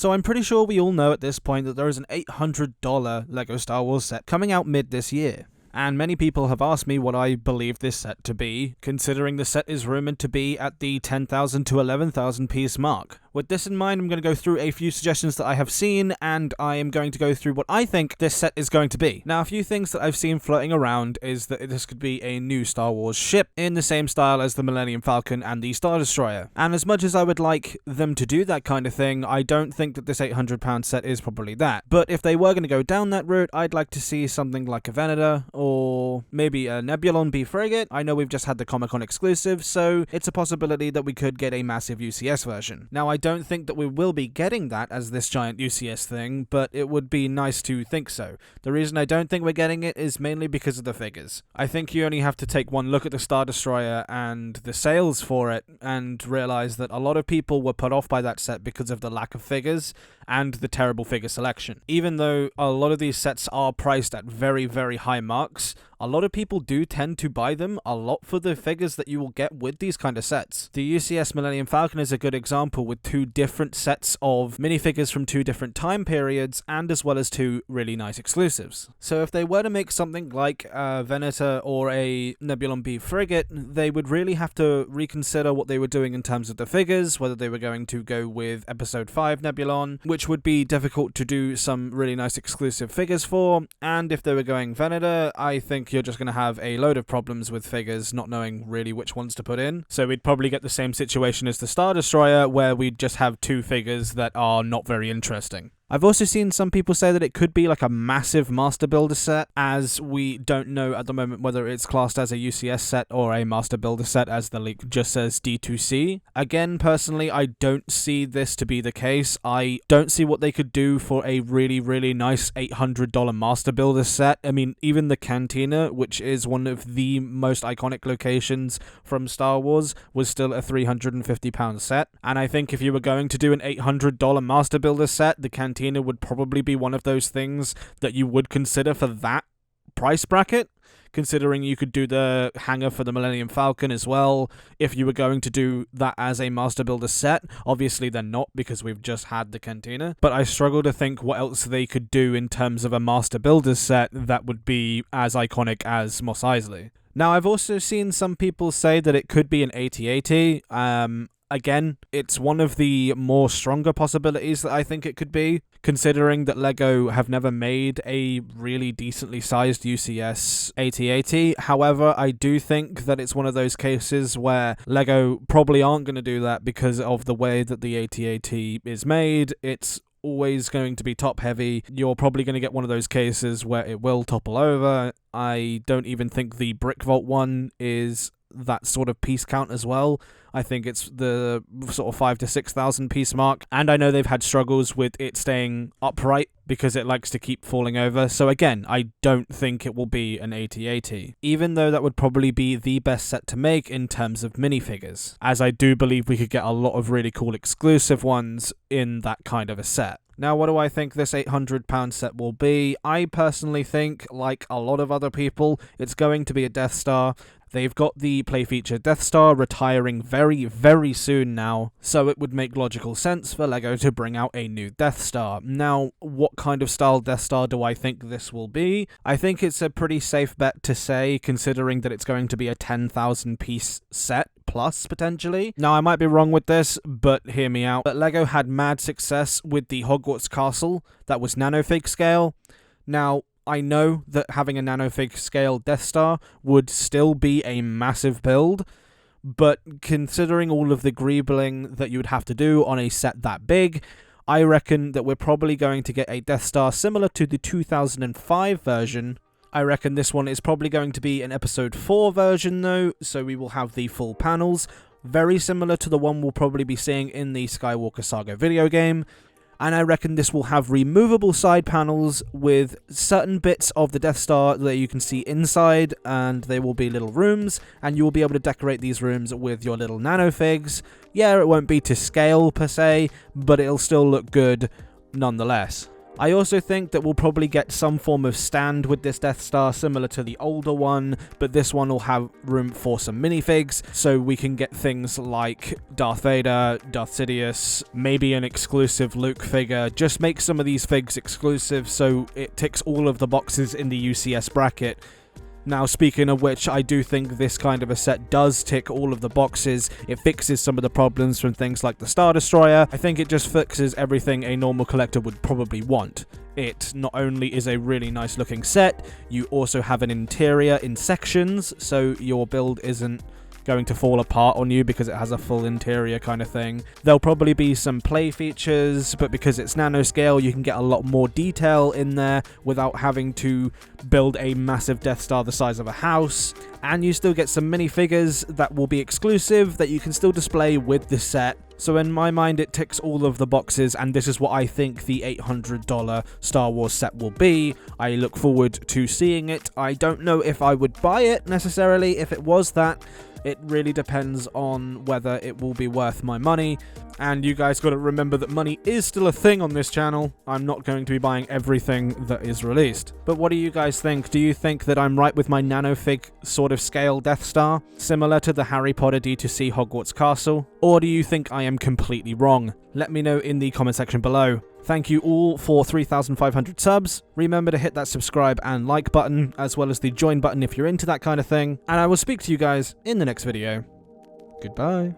So I'm pretty sure we all know at this point that there is an $800 LEGO Star Wars set coming out mid this year. And many people have asked me what I believe this set to be, considering the set is rumored to be at the 10,000 to 11,000 piece mark. With this in mind, I'm going to go through a few suggestions that I have seen, and I am going to go through what I think this set is going to be. Now, a few things that I've seen floating around is that this could be a new Star Wars ship in the same style as the Millennium Falcon and the Star Destroyer. And as much as I would like them to do that kind of thing, I don't think that this £800 set is probably that. But if they were going to go down that route, I'd like to see something like a Venator, or maybe a Nebulon B frigate. I know we've just had the Comic-Con exclusive, so it's a possibility that we could get a massive UCS version. Now, I don't think that we will be getting that as this giant UCS thing, but it would be nice to think so. The reason I don't think we're getting it is mainly because of the figures. I think you only have to take one look at the Star Destroyer and the sales for it and realize that a lot of people were put off by that set because of the lack of figures and the terrible figure selection. Even though a lot of these sets are priced at very, very high marks, a lot of people do tend to buy them a lot for the figures that you will get with these kind of sets. The UCS Millennium Falcon is a good example with two different sets of minifigures from two different time periods and as well as two really nice exclusives. So if they were to make something like a Venator or a Nebulon B frigate, they would really have to reconsider what they were doing in terms of the figures, whether they were going to go with Episode 5 Nebulon, which would be difficult to do some really nice exclusive figures for, and if they were going Venator, I think you're just going to have a load of problems with figures not knowing really which ones to put in. So we'd probably get the same situation as the Star Destroyer, where we'd just have two figures that are not very interesting. I've also seen some people say that it could be like a massive Master Builder set, as we don't know at the moment whether it's classed as a UCS set or a Master Builder set, as the leak just says D2C. Again, personally, I don't see this to be the case. I don't see what they could do for a really, really nice $800 Master Builder set. I mean, even the Cantina, which is one of the most iconic locations from Star Wars, was still a £350 set. And I think if you were going to do an $800 Master Builder set, the Cantina would probably be one of those things that you would consider for that price bracket, considering you could do the hangar for the Millennium Falcon as well if you were going to do that as a Master Builder set. Obviously they're not, because we've just had the Cantina, but I struggle to think what else they could do in terms of a Master Builder set that would be as iconic as Mos Eisley. Now, I've also seen some people say that it could be an AT-AT. Again, it's one of the more stronger possibilities that I think it could be, considering that LEGO have never made a really decently sized UCS AT-AT. However, I do think that it's one of those cases where LEGO probably aren't going to do that because of the way that the AT-AT is made. It's always going to be top heavy. You're probably going to get one of those cases where it will topple over. I don't even think the Brick Vault one is that sort of piece count as well. I think it's the sort of 5,000 to 6,000 piece mark, and I know they've had struggles with it staying upright because it likes to keep falling over. So again, I don't think it will be an AT-AT, even though that would probably be the best set to make in terms of minifigures, as I do believe we could get a lot of really cool exclusive ones in that kind of a set. Now, what do I think this £800 set will be? I personally think, like a lot of other people, it's going to be a Death Star. They've got the play feature Death Star retiring very, very soon now, so it would make logical sense for LEGO to bring out a new Death Star. Now, what kind of style Death Star do I think this will be? I think it's a pretty safe bet to say, considering that it's going to be a 10,000 piece set plus, potentially. Now, I might be wrong with this, but hear me out. But LEGO had mad success with the Hogwarts Castle that was nanofig scale. Now, I know that having a nanofig scale Death Star would still be a massive build, but considering all of the greebling that you would have to do on a set that big, I reckon that we're probably going to get a Death Star similar to the 2005 version. I reckon this one is probably going to be an Episode 4 version though, so we will have the full panels, very similar to the one we'll probably be seeing in the Skywalker Saga video game. And I reckon this will have removable side panels with certain bits of the Death Star that you can see inside, and they will be little rooms, and you will be able to decorate these rooms with your little nanofigs. Yeah, it won't be to scale per se, but it'll still look good nonetheless. I also think that we'll probably get some form of stand with this Death Star similar to the older one, but this one will have room for some minifigs, so we can get things like Darth Vader, Darth Sidious, maybe an exclusive Luke figure. Just make some of these figs exclusive so it ticks all of the boxes in the UCS bracket. Now, speaking of which, I do think this kind of a set does tick all of the boxes. It fixes some of the problems from things like the Star Destroyer. I think it just fixes everything a normal collector would probably want. It not only is a really nice looking set, you also have an interior in sections, so your build isn't going to fall apart on you because it has a full interior kind of thing. There'll probably be some play features, but because it's nanoscale, you can get a lot more detail in there without having to build a massive Death Star the size of a house. And you still get some minifigures that will be exclusive that you can still display with the set. So in my mind, it ticks all of the boxes, and this is what I think the $800 Star Wars set will be. I look forward to seeing it. I don't know if I would buy it necessarily if it was that. It really depends on whether it will be worth my money. And you guys got to remember that money is still a thing on this channel. I'm not going to be buying everything that is released. But what do you guys think? Do you think that I'm right with my nanofig sort of scale Death Star, similar to the Harry Potter D2C Hogwarts Castle? Or do you think I am completely wrong? Let me know in the comment section below. Thank you all for 3,500 subs. Remember to hit that subscribe and like button, as well as the join button if you're into that kind of thing. And I will speak to you guys in the next video. Goodbye.